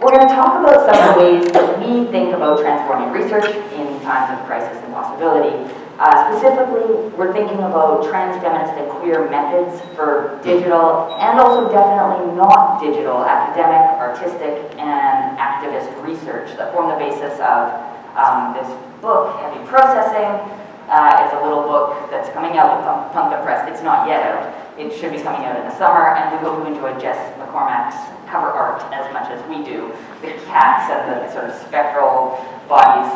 We're going to talk about some of the ways that we think about transforming research in times of crisis and possibility. Specifically, we're thinking about trans-feminist and queer methods for digital and also definitely not digital academic, artistic, and activist research that form the basis of this book, Heavy Processing. It's a little book that's coming out with Pumpkin Press. It's not yet out. It should be coming out in the summer, and we hope you enjoy Jess McCormack's cover art as much as we do. The cats and the sort of spectral bodies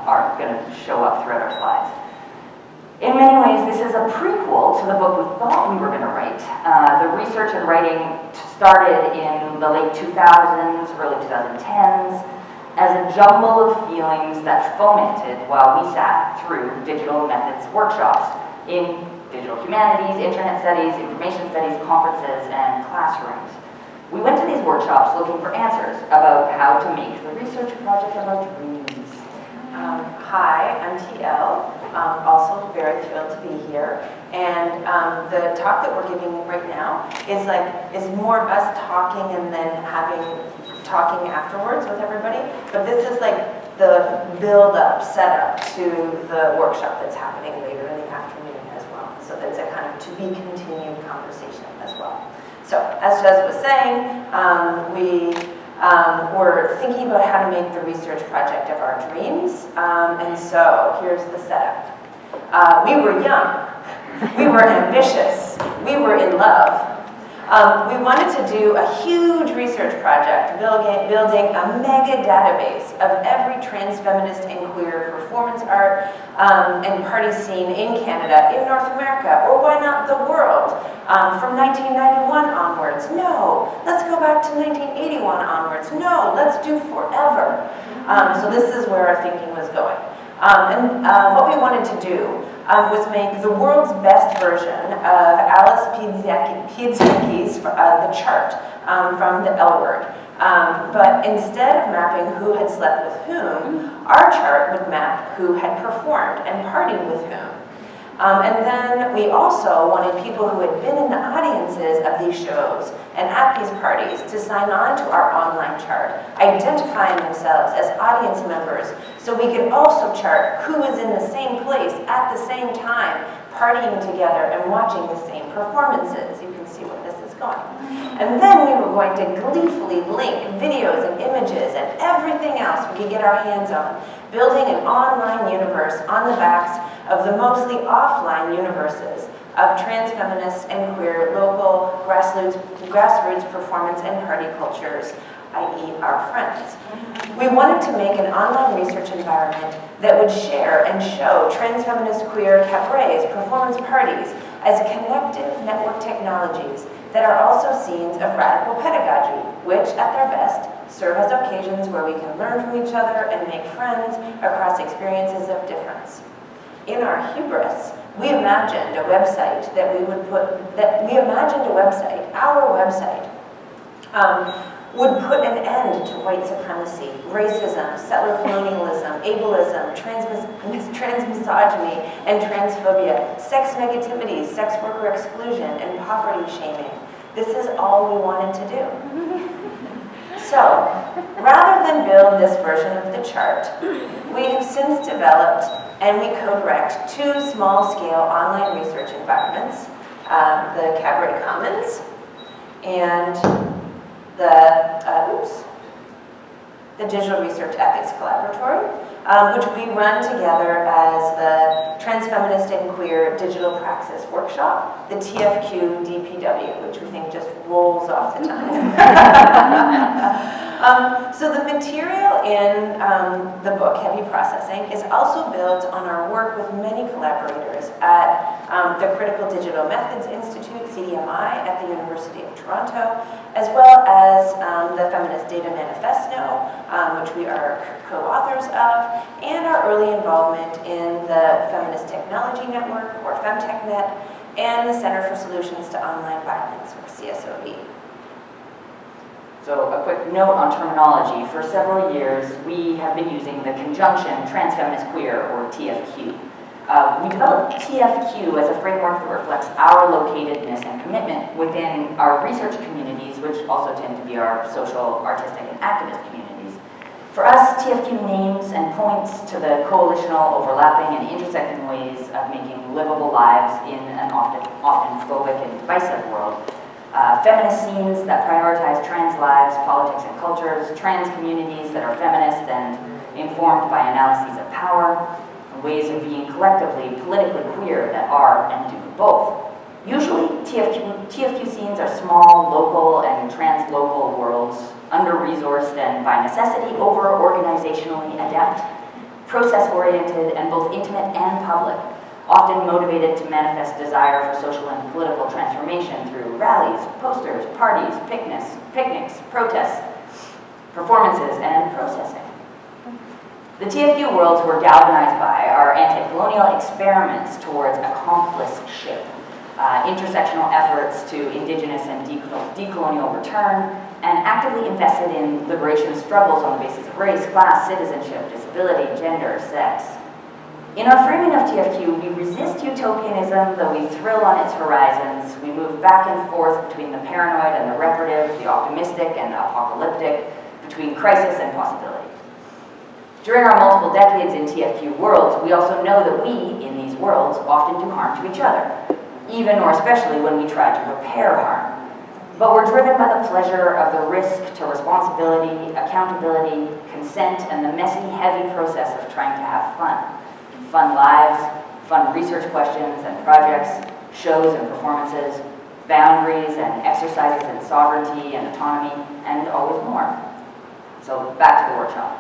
are going to show up throughout our slides. In many ways, this is a prequel to the book we thought we were going to write. The research and writing started in the late 2000s, early 2010s, as a jumble of feelings that fomented while we sat through digital methods workshops in digital humanities, internet studies, information studies, conferences, and classrooms. We went to these workshops looking for answers about how to make the research project of our dreams. Hi, I'm TL. Also very thrilled to be here. And the talk that we're giving right now is more of us talking and then talking afterwards with everybody. But this is like the build-up, setup to the workshop that's happening later in the afternoon as well. So that's a kind of to be continued conversation as well. So as Jas was saying, we're thinking about how to make the research project of our dreams. And so here's the setup. We were young, we were ambitious, we were in love. We wanted to do a huge research project building a mega database of every trans-feminist and queer performance art and party scene in Canada, in North America, or why not the world, from 1991 onwards. No, let's go back to 1981 onwards. No, let's do forever. So this is where our thinking was going. What we wanted to do was make the world's best version of Alice Piedzicki's The Chart from the L Word. But instead of mapping who had slept with whom, our chart would map who had performed and partied with whom. And then we also wanted people who had been in the audiences of these shows and at these parties to sign on to our online chart, identifying themselves as audience members, so we could also chart who was in the same place at the same time, partying together and watching the same performances. You can see where this is going. And then we were going to gleefully link videos and images and everything else we could get our hands on, building an online universe on the backs of the mostly offline universes of trans-feminist and queer local grassroots performance and party cultures, i.e. our friends. We wanted to make an online research environment that would share and show trans-feminist queer cabarets, performance parties, as connective network technologies that are also scenes of radical pedagogy, which at their best serve as occasions where we can learn from each other and make friends across experiences of difference. In our hubris, we imagined a website our website, would put an end to white supremacy, racism, settler colonialism, ableism, transmisogyny, and transphobia, sex negativity, sex worker exclusion, and poverty shaming. This is all we wanted to do. So, rather than build this version of the chart, we have since developed and we co-direct two small-scale online research environments, the Cabaret Commons and the Digital Research Ethics Collaboratory, which we run together as the Trans-Feminist and Queer Digital Praxis Workshop, the TFQ DPW, which we think just rolls off the tongue. So the material in the book, Heavy Processing, is also built on our work with many collaborators at the Critical Digital Methods Institute, CDMI, at the University of Toronto, as well as the Feminist Data Manifesto, which we are co-authors of, and our early involvement in the Feminist Technology Network, or FemTechNet, and the Center for Solutions to Online Violence, or CSOV. So a quick note on terminology. For several years, we have been using the conjunction trans-feminist queer, or TFQ. We developed TFQ as a framework that reflects our locatedness and commitment within our research communities, which also tend to be our social, artistic, and activist communities. For us, TFQ names and points to the coalitional, overlapping, and intersecting ways of making livable lives in an often phobic and divisive world. Feminist scenes that prioritize trans lives, politics, and cultures, trans communities that are feminist and informed by analyses of power, and ways of being collectively, politically queer that are and do both. Usually, TFQ scenes are small, local, and trans-local worlds, under-resourced and by necessity over-organizationally adept, process-oriented, and both intimate and public, often motivated to manifest desire for social and political transformation through rallies, posters, parties, picnics, protests, performances, and processing. The TFQ worlds we're galvanized by are anti-colonial experiments towards accomplishship, intersectional efforts to indigenous and decolonial return, and actively invested in liberation struggles on the basis of race, class, citizenship, disability, gender, sex. In our framing of TFQ, we resist utopianism, though we thrill on its horizons. We move back and forth between the paranoid and the reparative, the optimistic and the apocalyptic, between crisis and possibility. During our multiple decades in TFQ worlds, we also know that we, in these worlds, often do harm to each other, even or especially when we try to repair harm. But we're driven by the pleasure of the risk to responsibility, accountability, consent, and the messy, heavy process of trying to have fun. Fun lives, fun research questions and projects, shows and performances, boundaries and exercises in sovereignty and autonomy, and always more. So back to the workshop.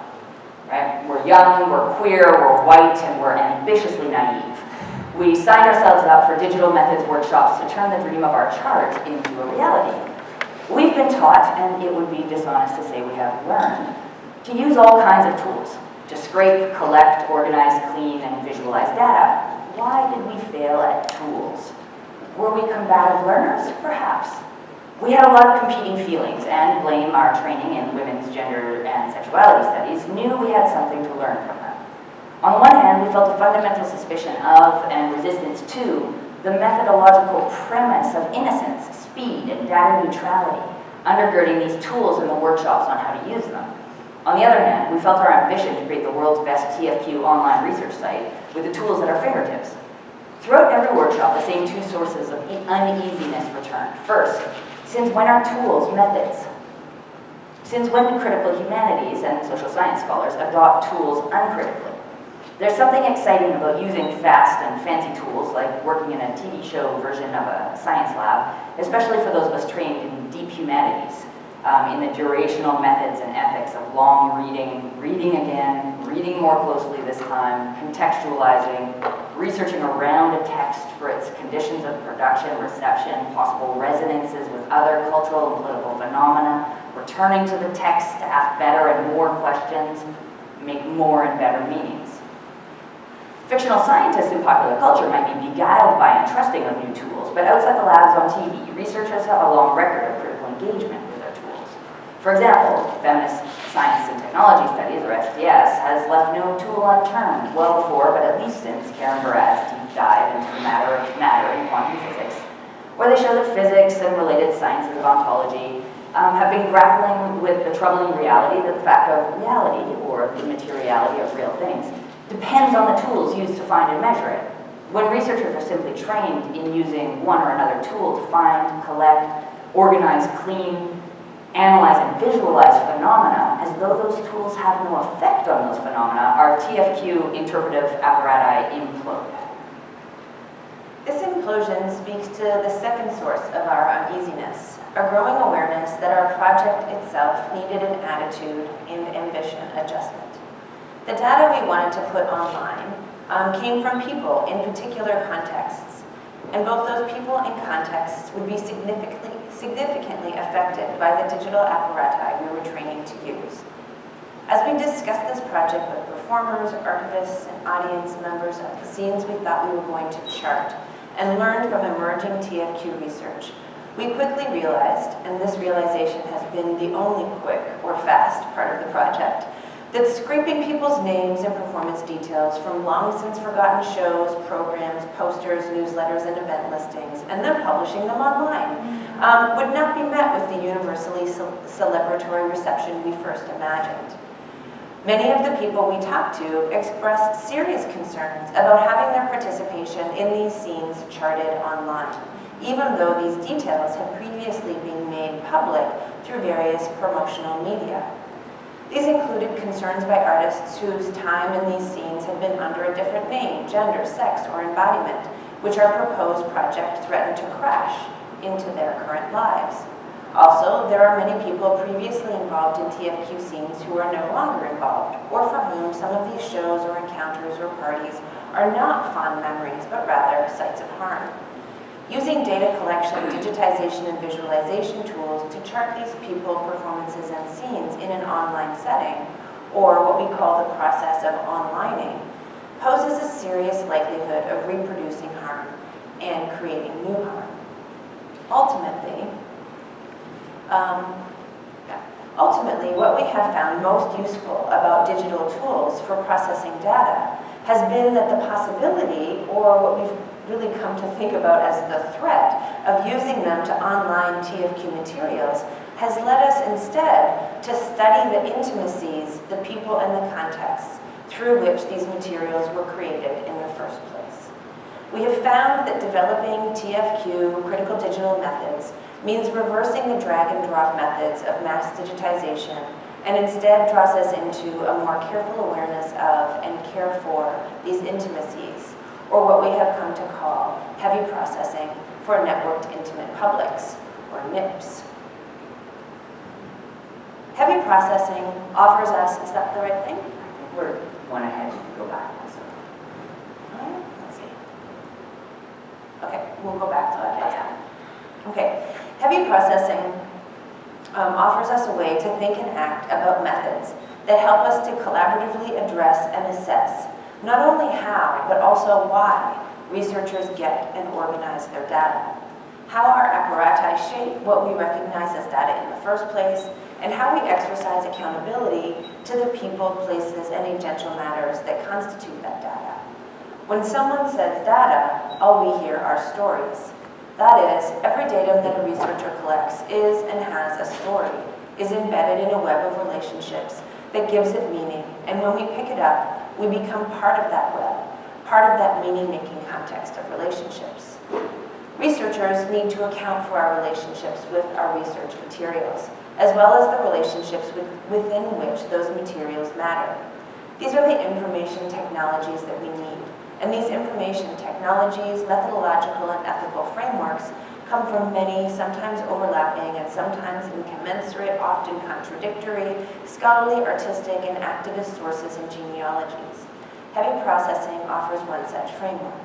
Right? We're young, we're queer, we're white, and we're ambitiously naive. We signed ourselves up for digital methods workshops to turn the dream of our chart into a reality. We've been taught, and it would be dishonest to say we have learned, to use all kinds of tools to scrape, collect, organize, clean, and visualize data. Why did we fail at tools? Were we combative learners? Perhaps. We had a lot of competing feelings, and blame our training in women's gender and sexuality studies, knew we had something to learn from them. On the one hand, we felt a fundamental suspicion of and resistance to the methodological premise of innocence, speed, and data neutrality, undergirding these tools in the workshops on how to use them. On the other hand, we felt our ambition to create the world's best TFQ online research site with the tools at our fingertips. Throughout every workshop, the same two sources of uneasiness returned. First, since when are tools methods? Since when do critical humanities and social science scholars adopt tools uncritically? There's something exciting about using fast and fancy tools, like working in a TV show version of a science lab, especially for those of us trained in deep humanities, in the durational methods and ethics of long reading, reading again, reading more closely this time, contextualizing, researching around a text for its conditions of production, reception, possible resonances with other cultural and political phenomena, returning to the text to ask better and more questions, make more and better meanings. Fictional scientists in popular culture might be beguiled by and trusting of new tools, but outside the labs on TV, researchers have a long record of critical engagement with their tools. For example, Feminist Science and Technology Studies, or SDS, has left no tool unturned, well before, but at least since Karen Barad's deep dive into the matter in quantum physics, where they show that physics and related sciences of ontology have been grappling with the troubling reality that the fact of reality, or the materiality of real things, depends on the tools used to find and measure it. When researchers are simply trained in using one or another tool to find, collect, organize, clean, analyze, and visualize phenomena, as though those tools have no effect on those phenomena, our TFQ interpretive apparati implode. This implosion speaks to the second source of our uneasiness, a growing awareness that our project itself needed an attitude and ambition adjustment. The data we wanted to put online came from people in particular contexts, and both those people and contexts would be significantly affected by the digital apparati we were training to use. As we discussed this project with performers, archivists, and audience members of the scenes we thought we were going to chart, and learned from emerging TFQ research, we quickly realized, and this realization has been the only quick or fast part of the project, that's scraping people's names and performance details from long since forgotten shows, programs, posters, newsletters, and event listings, and then publishing them online, would not be met with the universally celebratory reception we first imagined. Many of the people we talked to expressed serious concerns about having their participation in these scenes charted online, even though these details had previously been made public through various promotional media. These included concerns by artists whose time in these scenes had been under a different name, gender, sex, or embodiment, which our proposed project threatened to crash into their current lives. Also, there are many people previously involved in TFQ scenes who are no longer involved, or for whom some of these shows or encounters or parties are not fond memories, but rather sites of harm. Using data collection, digitization, and visualization tools to chart these people, performances, and scenes in an online setting, or what we call the process of onlining, poses a serious likelihood of reproducing harm and creating new harm. Ultimately, what we have found most useful about digital tools for processing data has been that the possibility, or what we've really come to think about as the threat, of using them to online TFQ materials has led us instead to study the intimacies, the people, and the contexts through which these materials were created in the first place. We have found that developing TFQ critical digital methods means reversing the drag and drop methods of mass digitization and instead draws us into a more careful awareness of and care for these intimacies, or what we have come to call heavy processing for networked intimate publics, or NIPs. Heavy processing offers us, is that the right thing? We're going ahead and go back. Let's see. Okay, we'll go back to that. Okay, heavy processing offers us a way to think and act about methods that help us to collaboratively address and assess not only how, but also why researchers get and organize their data, how our apparati shape what we recognize as data in the first place, and how we exercise accountability to the people, places, and agential matters that constitute that data. When someone says data, all we hear are stories. That is, every datum that a researcher collects is and has a story, is embedded in a web of relationships that gives it meaning, and when we pick it up, we become part of that web, part of that meaning-making context of relationships. Researchers need to account for our relationships with our research materials, as well as the relationships within which those materials matter. These are the information technologies that we need, and these information technologies, methodological and ethical frameworks come from many, sometimes overlapping and sometimes incommensurate, often contradictory, scholarly, artistic, and activist sources and genealogies. Heavy processing offers one such framework.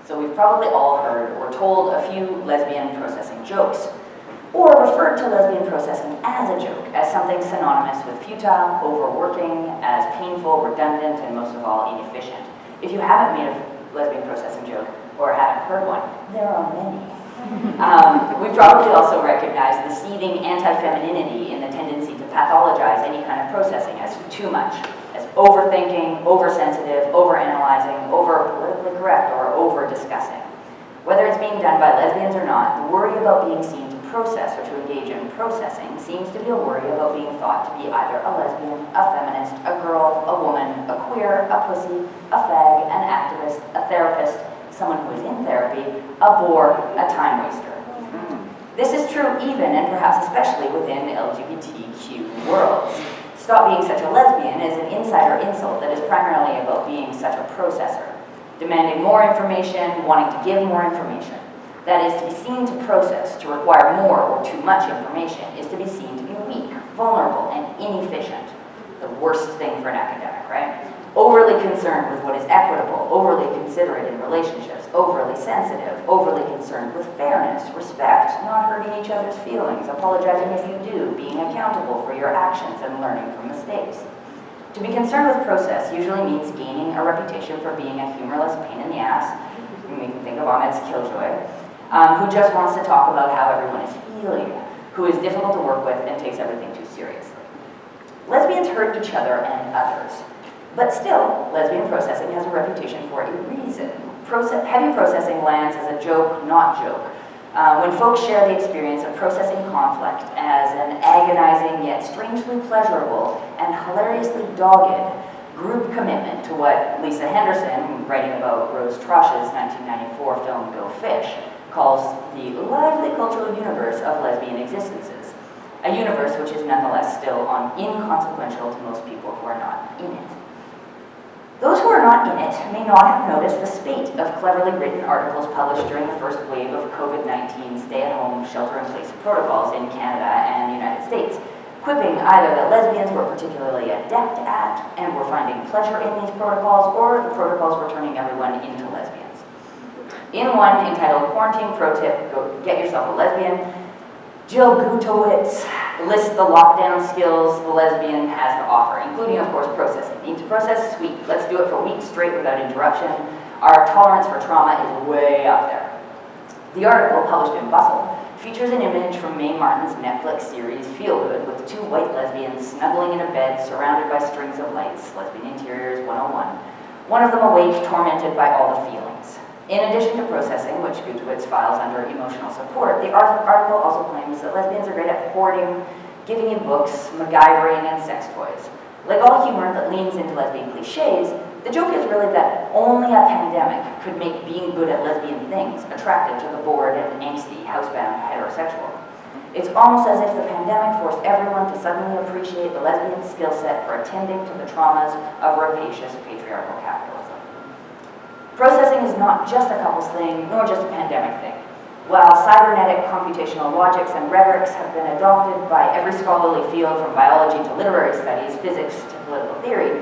So we've probably all heard or told a few lesbian processing jokes, or referred to lesbian processing as a joke, as something synonymous with futile, overworking, as painful, redundant, and most of all, inefficient. If you haven't made a lesbian processing joke, or haven't heard one, there are many. We probably also recognize the seething anti-femininity in the tendency to pathologize any kind of processing as too much, as overthinking, oversensitive, overanalyzing, over-politically correct, or over-discussing. Whether it's being done by lesbians or not, the worry about being seen to process or to engage in processing seems to be a worry about being thought to be either a lesbian, a feminist, a girl, a woman, a queer, a pussy, a fag, an activist, a therapist, someone who is in therapy, a bore, a time waster. This is true even and perhaps especially within LGBTQ worlds. Stop being such a lesbian is an insider insult that is primarily about being such a processor, demanding more information, wanting to give more information. That is, to be seen to process, to require more or too much information, is to be seen to be weak, vulnerable, and inefficient. The worst thing for an academic, right? Overly concerned with what is equitable, overly considerate in relationships, overly sensitive, overly concerned with fairness, respect, not hurting each other's feelings, apologizing if you do, being accountable for your actions and learning from mistakes. To be concerned with process usually means gaining a reputation for being a humorless pain in the ass, we can think of Ahmed's Killjoy, who just wants to talk about how everyone is feeling, who is difficult to work with and takes everything too seriously. Lesbians hurt each other and others. But still, lesbian processing has a reputation for a reason. Heavy processing lands as a joke, not joke. When folks share the experience of processing conflict as an agonizing yet strangely pleasurable and hilariously dogged group commitment to what Lisa Henderson, writing about Rose Trosh's 1994 film Go Fish, calls the lively cultural universe of lesbian existences, a universe which is nonetheless still inconsequential to most people who are not in it. Those who are not in it may not have noticed the spate of cleverly written articles published during the first wave of COVID-19 stay-at-home shelter-in-place protocols in Canada and the United States, quipping either that lesbians were particularly adept at and were finding pleasure in these protocols, or the protocols were turning everyone into lesbians. In one entitled Quarantine Pro Tip, Go Get Yourself a Lesbian, Jill Gutowitz lists the lockdown skills the lesbian has to offer, including, of course, processing. Need to process? Sweet. Let's do it for weeks straight without interruption. Our tolerance for trauma is way up there. The article, published in Bustle, features an image from Mae Martin's Netflix series Feel Good, with two white lesbians snuggling in a bed surrounded by strings of lights, Lesbian Interiors 101. One of them awake, tormented by all the feelings. In addition to processing, which Gutowitz files under emotional support, the article also claims that lesbians are great at hoarding, giving you books, MacGyvering, and sex toys. Like all humor that leans into lesbian cliches, the joke is really that only a pandemic could make being good at lesbian things attractive to the bored and angsty, housebound heterosexual. It's almost as if the pandemic forced everyone to suddenly appreciate the lesbian skill set for attending to the traumas of rapacious patriarchal capitalism. Processing is not just a couples thing, nor just a pandemic thing. While cybernetic computational logics and rhetorics have been adopted by every scholarly field from biology to literary studies, physics to political theory,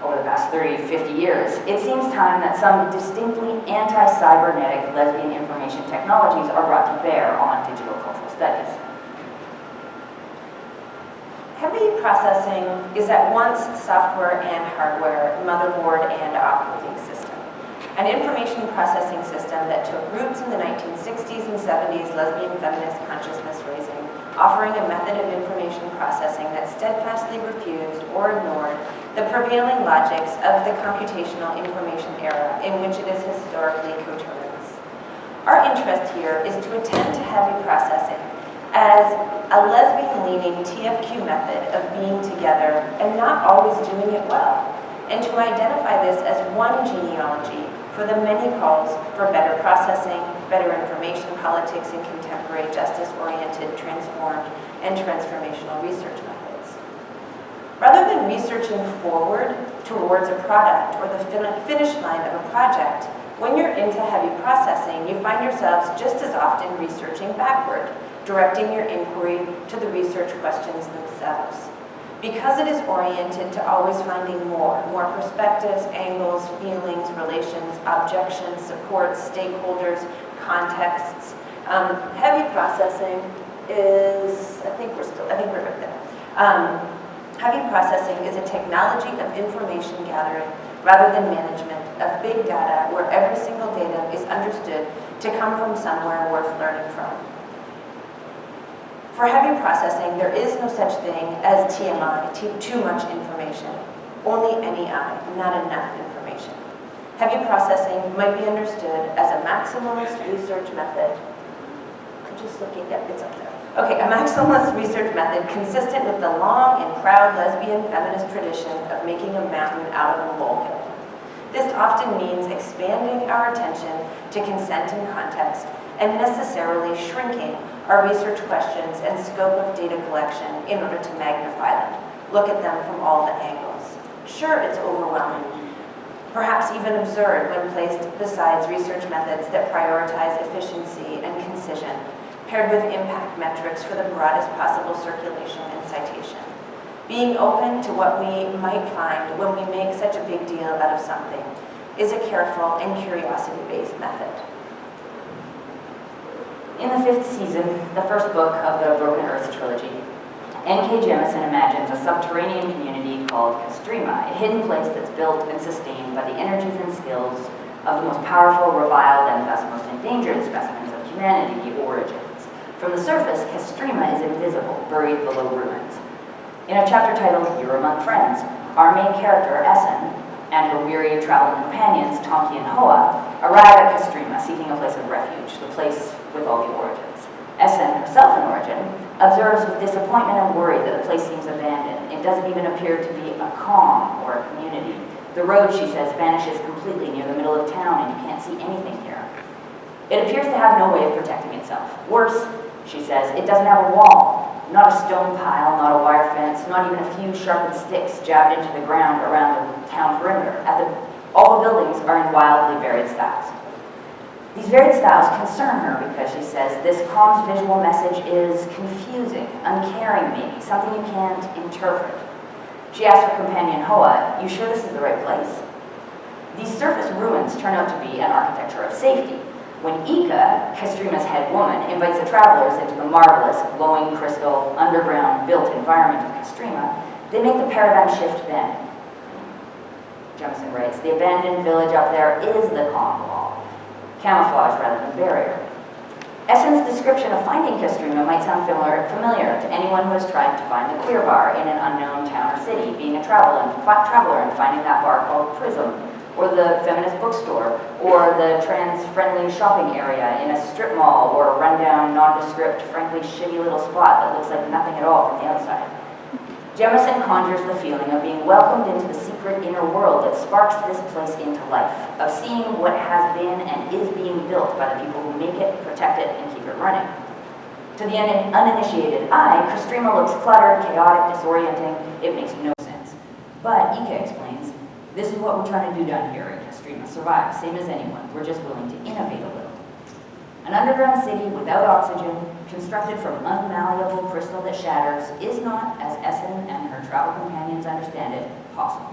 over the past 30, 50 years, it seems time that some distinctly anti-cybernetic lesbian information technologies are brought to bear on digital cultural studies. Heavy processing is at once software and hardware, motherboard and operating system. An information processing system that took roots in the 1960s and 70s lesbian feminist consciousness raising, offering a method of information processing that steadfastly refused or ignored the prevailing logics of the computational information era in which it is historically coterminous. Our interest here is to attend to heavy processing as a lesbian-leaning TFQ method of being together and not always doing it well, and to identify this as one genealogy for the many calls for better processing, better information politics, and contemporary justice-oriented, transformed, and transformational research methods. Rather than researching forward towards a product or the finish line of a project, when you're into heavy processing, you find yourselves just as often researching backward, directing your inquiry to the research questions themselves. Because it is oriented to always finding more perspectives, angles, feelings, relations, objections, supports, stakeholders, contexts. Heavy processing is, I think we're right there. Heavy processing is a technology of information gathering rather than management of big data where every single data is understood to come from somewhere worth learning from. For heavy processing, there is no such thing as TMI, too much information. Only NEI, not enough information. Heavy processing might be understood as a maximalist research method. I'm just looking at it's up there. Okay, a maximalist research method consistent with the long and proud lesbian feminist tradition of making a mountain out of a molehill. This often means expanding our attention to consent and context and necessarily shrinking our research questions and scope of data collection in order to magnify them, look at them from all the angles. Sure, it's overwhelming, perhaps even absurd when placed besides research methods that prioritize efficiency and concision, paired with impact metrics for the broadest possible circulation and citation. Being open to what we might find when we make such a big deal out of something is a careful and curiosity-based method. In the 5th season, the first book of the Broken Earth trilogy, N.K. Jemisin imagines a subterranean community called Kastrima, a hidden place that's built and sustained by the energies and skills of the most powerful, reviled, and thus most endangered specimens of humanity, the origins. From the surface, Kastrima is invisible, buried below ruins. In a chapter titled Here Among Friends, our main character, Essen, and her weary traveling companions, Tonki and Hoa, arrive at Castrima, seeking a place of refuge, the place with all the origins. Essen, herself an origin, observes with disappointment and worry that the place seems abandoned. It doesn't even appear to be a calm or a community. The road, she says, vanishes completely near the middle of town, and you can't see anything here. It appears to have no way of protecting itself. Worse, she says, it doesn't have a wall. Not a stone pile, not a wire fence, not even a few sharpened sticks jabbed into the ground around the town perimeter. All the buildings are in wildly varied styles. These varied styles concern her because, she says, this calm's visual message is confusing, uncaring maybe, something you can't interpret. She asks her companion Hoa, "You sure this is the right place?" These surface ruins turn out to be an architecture of safety. When Ika, Castrima's head woman, invites the travelers into the marvelous, glowing crystal, underground built environment of Castrima, they make the paradigm shift then. Jemison writes, "The abandoned village up there is the calm wall, camouflage rather than barrier." Essen's description of finding Castrima might sound familiar to anyone who has tried to find the queer bar in an unknown town or city, being a traveler and finding that bar called Prism, or the feminist bookstore, or the trans-friendly shopping area in a strip mall, or a rundown, nondescript, frankly shitty little spot that looks like nothing at all from the outside. Jemison conjures the feeling of being welcomed into the secret inner world that sparks this place into life, of seeing what has been and is being built by the people who make it, protect it, and keep it running. To the uninitiated eye, Castrima looks cluttered, chaotic, disorienting. It makes no sense. But Ika explains, "This is what we're trying to do down here in Castrima. Survive, same as anyone. We're just willing to innovate a little." An underground city without oxygen, constructed from unmalleable crystal that shatters, is not, as Essen and her travel companions understand it, possible.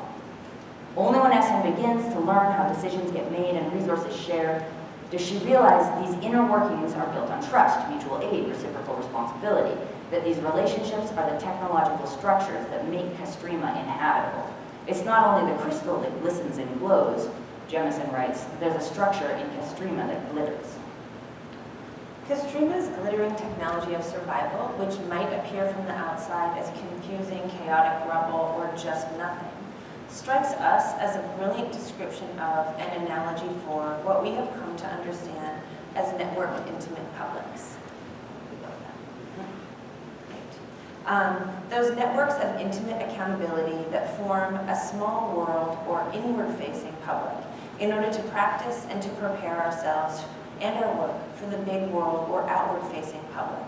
Only when Essen begins to learn how decisions get made and resources shared, does she realize these inner workings are built on trust, mutual aid, reciprocal responsibility, that these relationships are the technological structures that make Castrima inhabitable. It's not only the crystal that glistens and glows, Jemison writes, there's a structure in Castrima that glitters. Castrima's glittering technology of survival, which might appear from the outside as confusing, chaotic rubble or just nothing, strikes us as a brilliant description of an analogy for what we have come to understand as networked intimate publics. Those networks of intimate accountability that form a small world or inward-facing public in order to practice and to prepare ourselves and our work for the big world or outward-facing public.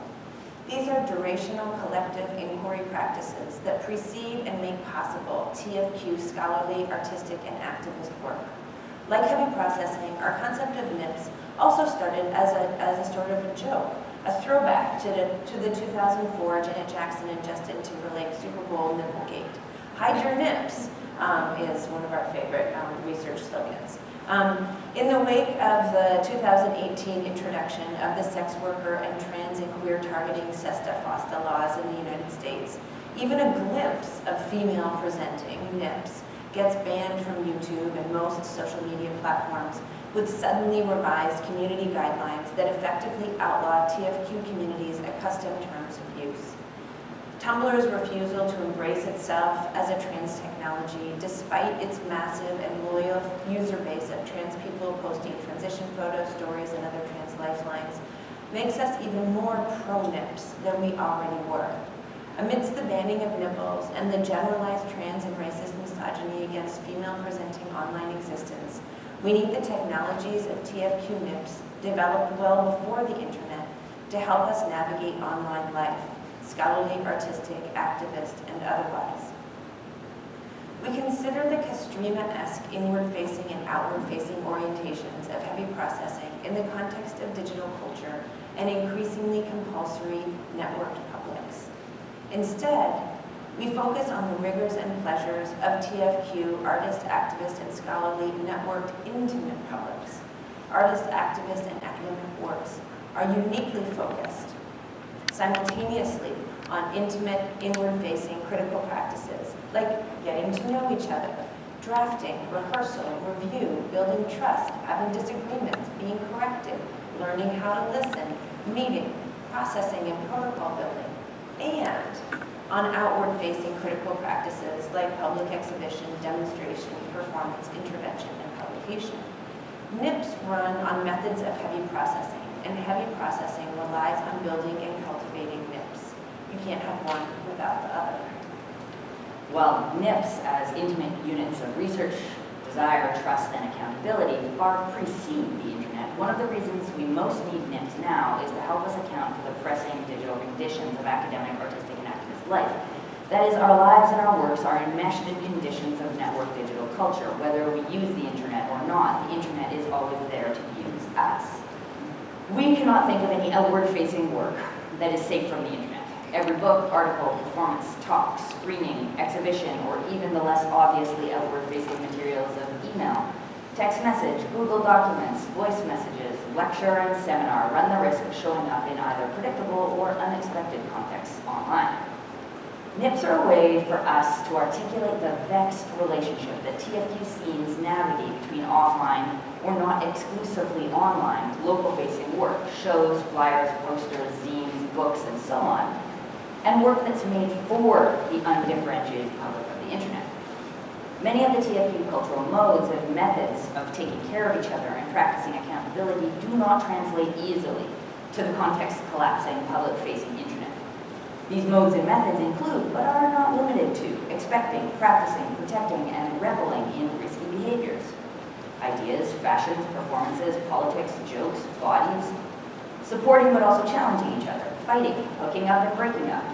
These are durational collective inquiry practices that precede and make possible TFQ scholarly, artistic, and activist work. Like heavy processing, our concept of NIPS also started as a sort of a joke, a throwback to the 2004 Janet Jackson and Justin Timberlake Super Bowl Nipplegate. Hide your nips is one of our favorite research slogans. In the wake of the 2018 introduction of the sex worker and trans and queer targeting SESTA-FOSTA laws in the United States, even a glimpse of female presenting NIPS gets banned from YouTube and most social media platforms with suddenly revised community guidelines that effectively outlaw TFQ communities' accustomed terms of use. Tumblr's refusal to embrace itself as a trans technology, despite its massive and loyal user base of trans people posting transition photos, stories, and other trans lifelines, makes us even more pro-NIPS than we already were. Amidst the banning of nipples and the generalized trans and racist misogyny against female-presenting online existence, we need the technologies of TFQ NIPS developed well before the internet to help us navigate online life, scholarly, artistic, activist, and otherwise. We consider the Castrima-esque inward-facing and outward-facing orientations of heavy processing in the context of digital culture and increasingly compulsory networked publics. Instead, we focus on the rigors and pleasures of TFQ, artist, activist, and scholarly networked intimate publics. Artist, activist, and academic works are uniquely focused simultaneously on intimate, inward-facing critical practices like getting to know each other, drafting, rehearsal, review, building trust, having disagreements, being corrected, learning how to listen, meeting, processing, and protocol building, and on outward-facing critical practices like public exhibition, demonstration, performance, intervention, and publication. NIPs run on methods of heavy processing, and heavy processing relies on building and cultivating NIPs. You can't have one without the other. While NIPs, as intimate units of research, desire, trust, and accountability, far precede the internet, one of the reasons we most need NIPs now is to help us account for the pressing digital conditions of academic, artistic, and activist life. That is, our lives and our works are enmeshed in conditions of network digital culture. Whether we use the internet or not, the internet is always there to use us. We cannot think of any outward-facing work that is safe from the internet. Every book, article, performance, talk, screening, exhibition, or even the less obviously outward-facing materials of email, text message, Google Documents, voice messages, lecture, and seminar run the risk of showing up in either predictable or unexpected contexts online. NIPs are a way for us to articulate the vexed relationship that TFQ scenes navigate between offline or not exclusively online, local-facing work, shows, flyers, posters, zines, books, and so on, and work that's made for the undifferentiated public of the internet. Many of the TFQ cultural modes and methods of taking care of each other and practicing accountability do not translate easily to the context-collapsing, public-facing internet. These modes and methods include, but are not limited to, expecting, practicing, protecting, and reveling in risky behaviors. Ideas, fashions, performances, politics, jokes, bodies, supporting but also challenging each other, fighting, hooking up and breaking up,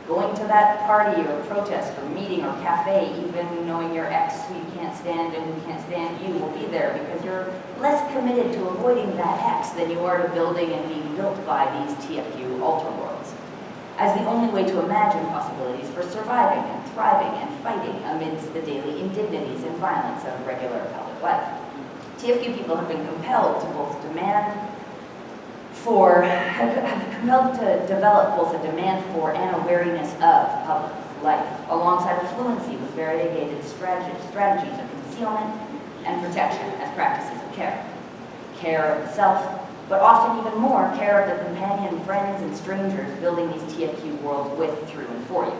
going to that party or protest or meeting or cafe, even knowing your ex who you can't stand and who can't stand you will be there because you're less committed to avoiding that ex than you are to building and being built by these TFQ alter worlds, as the only way to imagine possibilities for surviving and thriving and fighting amidst the daily indignities and violence of regular public life. TFQ people have been compelled to both develop both a demand for and a wariness of public life, alongside a fluency with variegated strategies of concealment and protection as practices of care. Care of the self, but often even more, care of the companion, friends, and strangers building these TFQ worlds with, through, and for you.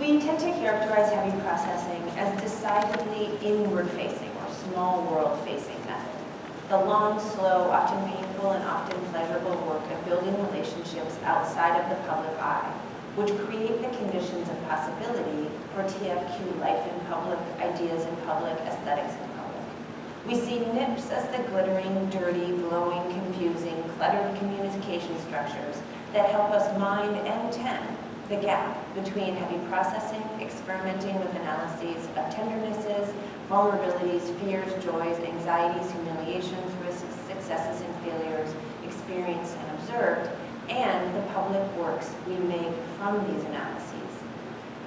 We tend to characterize heavy processing as decidedly inward-facing or small world-facing method. The long, slow, often painful, and often pleasurable work of building relationships outside of the public eye, which create the conditions of possibility for TFQ life in public, ideas in public, aesthetics in public. We see NIPs as the glittering, dirty, glowing, confusing, cluttered communication structures that help us mind and tend the gap between heavy processing, experimenting with analyses of tendernesses, vulnerabilities, fears, joys, anxieties, humiliations, risks, successes, and failures experienced and observed, and the public works we make from these analyses.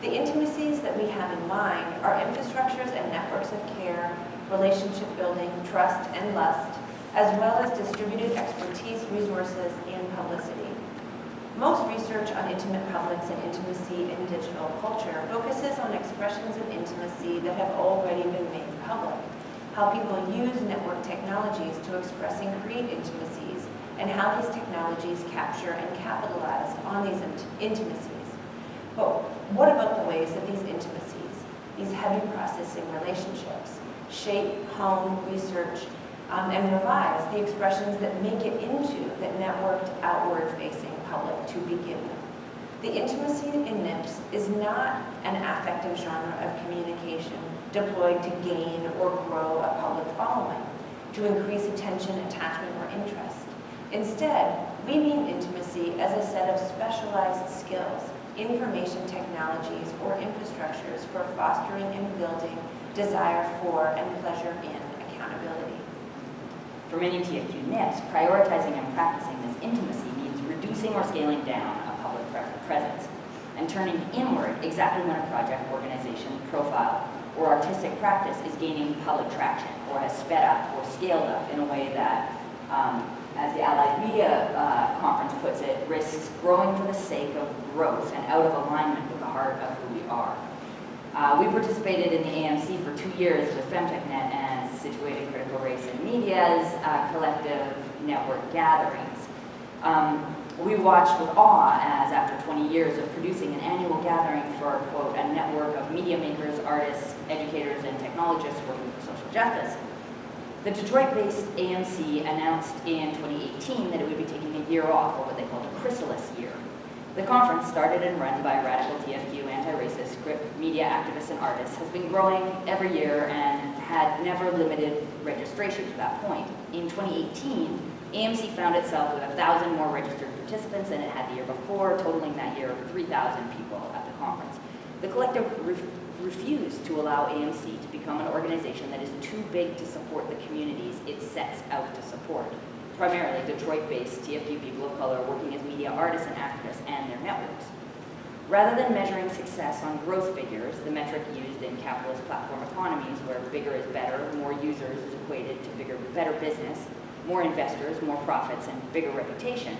The intimacies that we have in mind are infrastructures and networks of care, relationship building, trust, and lust, as well as distributed expertise, resources, and publicity. Most research on intimate publics and intimacy in digital culture focuses on expressions of intimacy that have already been made public, how people use network technologies to express and create intimacies, and how these technologies capture and capitalize on these intimacies. But what about the ways that these intimacies, these heavy processing relationships, shape, hone, research, and revise the expressions that make it into the networked, outward-facing public to begin with? The intimacy in NIPS is not an affective genre of communication deployed to gain or grow a public following, to increase attention, attachment, or interest. Instead, we mean intimacy as a set of specialized skills, information technologies, or infrastructures for fostering and building desire for and pleasure in accountability. For many TFQ NIPs, prioritizing and practicing this intimacy means reducing or scaling down a public presence and turning inward exactly when a project, organization, profile, or artistic practice is gaining public traction or has sped up or scaled up in a way that, as the Allied Media Conference puts it, risks growing for the sake of growth and out of alignment with the heart of who we are. We participated in the AMC for 2 years with FemTechNet and Situated Critical Race and Media's collective network gatherings. We watched with awe as, after 20 years of producing an annual gathering for, quote, a network of media makers, artists, educators, and technologists working for social justice, the Detroit-based AMC announced in 2018 that it would be taking a year off, or what they called a chrysalis year. The conference, started and run by radical TFQ anti-racist media activists and artists, has been growing every year and had never limited registration to that point. In 2018, AMC found itself with 1,000 more registered participants than it had the year before, totaling that year 3,000 people at the conference. The collective refused to allow AMC to become an organization that is too big to support the communities it sets out to support, primarily Detroit-based TFQ people of color working as media artists and activists and their networks. Rather than measuring success on growth figures, the metric used in capitalist platform economies where bigger is better, more users is equated to better business, more investors, more profits, and bigger reputation,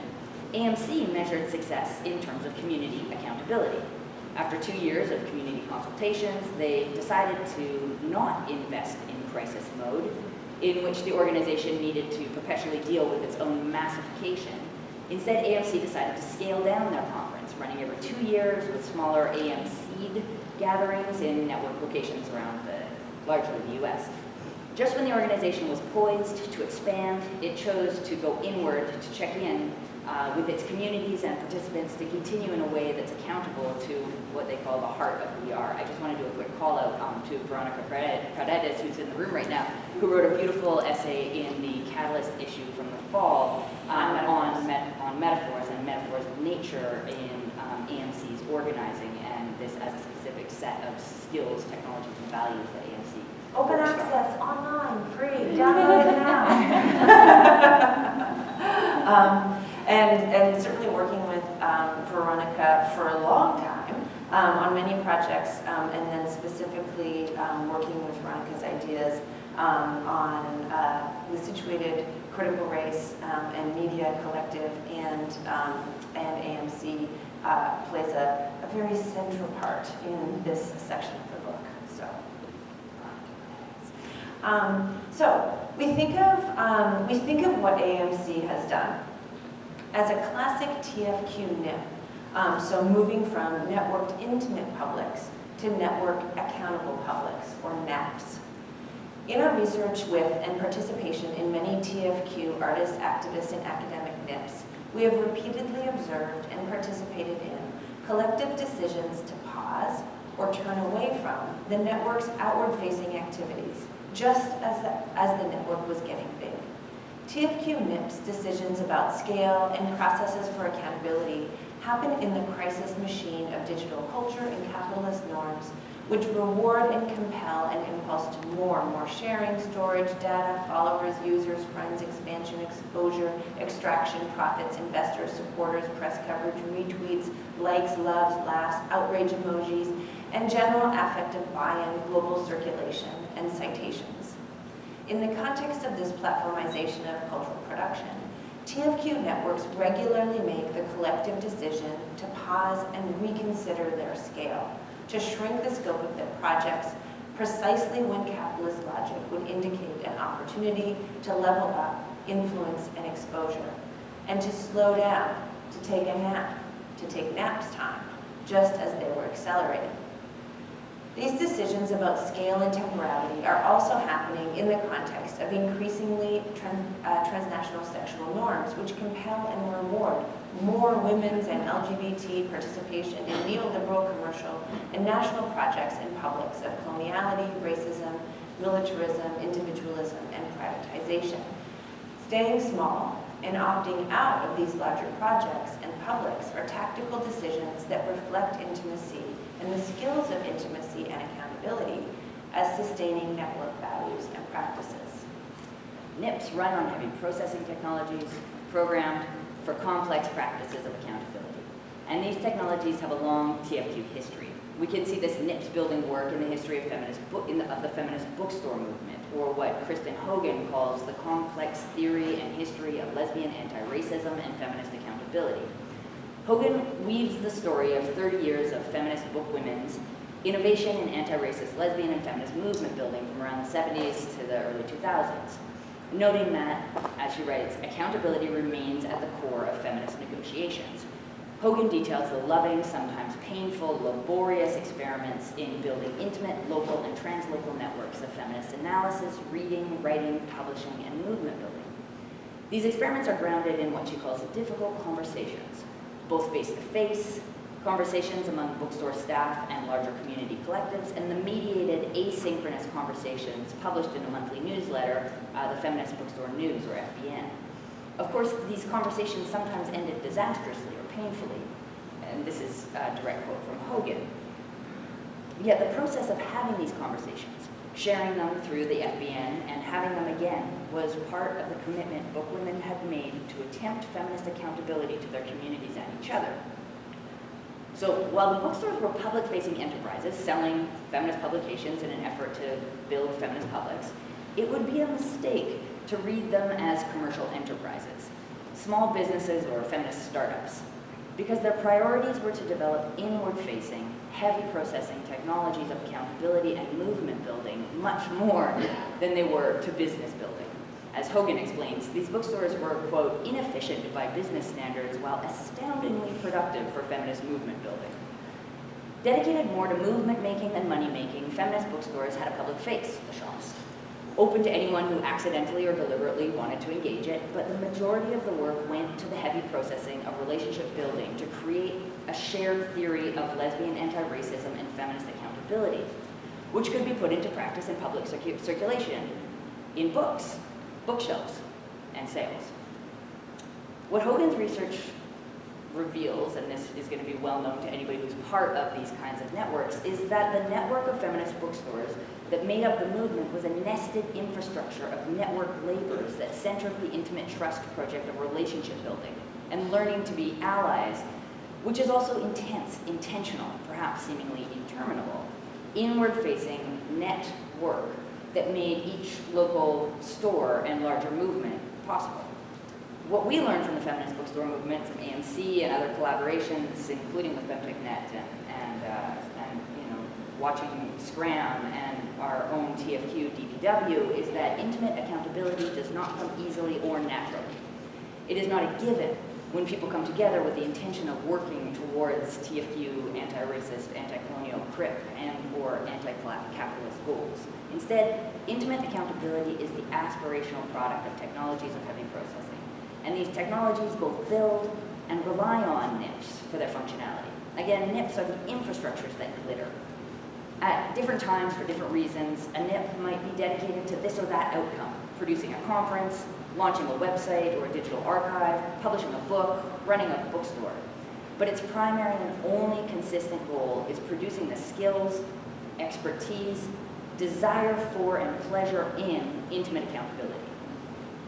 AMC measured success in terms of community accountability. After 2 years of community consultations, they decided to not invest in crisis mode, in which the organization needed to perpetually deal with its own massification. Instead, AMC decided to scale down their conference, running every 2 years with smaller AMC gatherings in network locations around largely the US. Just when the organization was poised to expand, it chose to go inward to check in with its communities and participants to continue in a way that's accountable to what they call the heart of who we are. I just want to do a quick call out to Veronica Parreñas, who's in the room right now, who wrote a beautiful essay in the Catalyst issue from the fall on metaphors and metaphors of nature in AMC's organizing, and this as a specific set of skills, technologies, and values that AMC Open access, online, free, download it now. And certainly working with Veronica for a long time on many projects, and then specifically working with Veronica's ideas on the Situated Critical Race and Media Collective and AMC plays a very central part in this section of the book. So we think of what AMC has done as a classic TFQ NIP. So moving from networked intimate publics to network accountable publics, or NAPs. In our research with and participation in many TFQ artists, activists, and academic NIPs, we have repeatedly observed and participated in collective decisions to pause or turn away from the network's outward-facing activities, just as the network was getting big. TFQ NIP's decisions about scale and processes for accountability happen in the crisis machine of digital culture and capitalist norms, which reward and compel an impulse to more and more sharing, storage, data, followers, users, friends, expansion, exposure, extraction, profits, investors, supporters, press coverage, retweets, likes, loves, laughs, outrage emojis, and general affective buy-in, global circulation, and citations. In the context of this platformization of cultural production, TFQ networks regularly make the collective decision to pause and reconsider their scale, to shrink the scope of their projects precisely when capitalist logic would indicate an opportunity to level up influence and exposure, and to slow down, to take a nap, to take naps time, just as they were accelerating. These decisions about scale and temporality are also happening in the context of increasingly transnational sexual norms, which compel and reward more women's and LGBT participation in neoliberal commercial and national projects and publics of coloniality, racism, militarism, individualism, and privatization. Staying small and opting out of these larger projects and publics are tactical decisions that reflect intimacy and the skills of intimacy and accountability as sustaining network values and practices. NIPs run on heavy processing technologies programmed for complex practices of accountability. And these technologies have a long TFQ history. We can see this NIPs building work in the history of the feminist bookstore movement, or what Kristen Hogan calls the complex theory and history of lesbian anti-racism and feminist accountability. Hogan weaves the story of 30 years of feminist bookwomen's innovation in anti-racist lesbian and feminist movement building from around the 70s to the early 2000s. noting that, as she writes, accountability remains at the core of feminist negotiations. Hogan details the loving, sometimes painful, laborious experiments in building intimate, local, and translocal networks of feminist analysis, reading, writing, publishing, and movement building. These experiments are grounded in what she calls difficult conversations, both face-to-face, conversations among bookstore staff and larger community collectives, and the mediated asynchronous conversations published in a monthly newsletter, the Feminist Bookstore News, or FBN. Of course, these conversations sometimes ended disastrously or painfully, and this is a direct quote from Hogan. Yet the process of having these conversations, sharing them through the FBN, and having them again was part of the commitment bookwomen had made to attempt feminist accountability to their communities and each other. So while the bookstores were public-facing enterprises selling feminist publications in an effort to build feminist publics, it would be a mistake to read them as commercial enterprises, small businesses or feminist startups, because their priorities were to develop inward-facing, heavy processing technologies of accountability and movement building much more than they were to business building. As Hogan explains, these bookstores were, quote, inefficient by business standards while astoundingly productive for feminist movement building. Dedicated more to movement making than money making, feminist bookstores had a public face, the shops, open to anyone who accidentally or deliberately wanted to engage it, but the majority of the work went to the heavy processing of relationship building to create a shared theory of lesbian anti-racism and feminist accountability, which could be put into practice in public circulation, in books, bookshelves, and sales. What Hogan's research reveals, and this is going to be well known to anybody who's part of these kinds of networks, is that the network of feminist bookstores that made up the movement was a nested infrastructure of network labors that centered the intimate trust project of relationship building and learning to be allies, which is also intense, intentional, perhaps seemingly interminable, inward-facing network that made each local store and larger movement possible. What we learned from the feminist bookstore movement, from AMC and other collaborations, including with FemTechNet and watching Scram and our own TFQ DPW, is that intimate accountability does not come easily or naturally. It is not a given when people come together with the intention of working towards TFQ, anti-racist, anti-colonial CRIP, and or anti-capitalist goals. Instead, intimate accountability is the aspirational product of technologies of heavy processing. And these technologies both build and rely on NIPs for their functionality. Again, NIPs are the infrastructures that glitter. At different times, for different reasons, a NIP might be dedicated to this or that outcome, producing a conference, launching a website or a digital archive, publishing a book, running a bookstore. But its primary and only consistent goal is producing the skills, expertise, desire for, and pleasure in intimate accountability.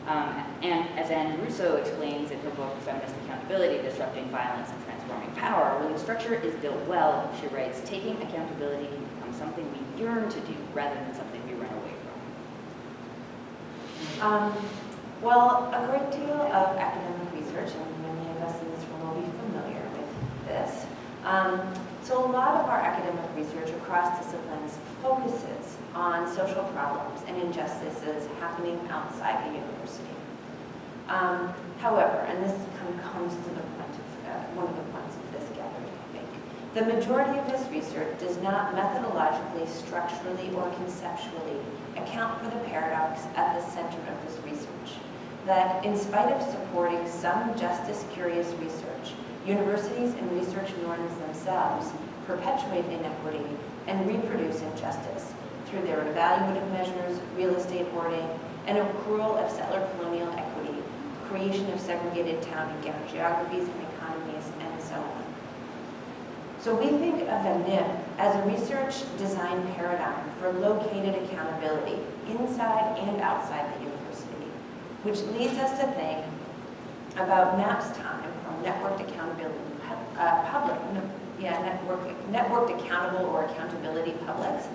And as Anne Russo explains in her book, Feminist Accountability, Disrupting Violence and Transforming Power, when the structure is built well, she writes, taking accountability can become something we yearn to do rather than something we run away from. Well, a great deal of academic research, and many of us in this room will be familiar with this. So a lot of our academic research across disciplines focuses on social problems and injustices happening outside the university. However, and this kind of comes to the point of one of the points of this gathering, I think, the majority of this research does not methodologically, structurally, or conceptually account for the paradox at the center of this research. That in spite of supporting some justice-curious research, universities and research norms themselves perpetuate inequity and reproduce injustice through their evaluative measures, real estate hoarding, and accrual of settler-colonial equity, creation of segregated town and geographies and economies, and so on. So we think of a NIP as a research design paradigm for located accountability inside and outside the university, which leads us to think about NAP's time, or networked accountability networked accountable or accountability publics,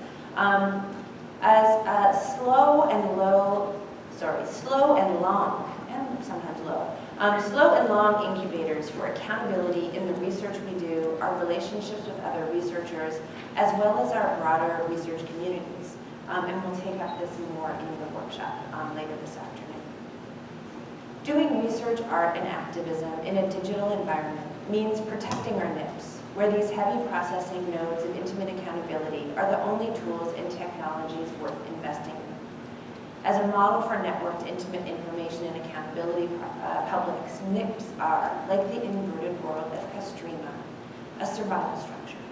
as slow and long, and sometimes low, slow and long incubators for accountability in the research we do, our relationships with other researchers, as well as our broader research communities. And we'll take up this more in the workshop later this afternoon. research, art, and activism in a digital environment means protecting our NIPS, where these heavy processing nodes of intimate accountability are the only tools and technologies worth investing in. As a model for networked intimate information and accountability publics, NIPS are, like the inverted world of Castrema, a survival structure.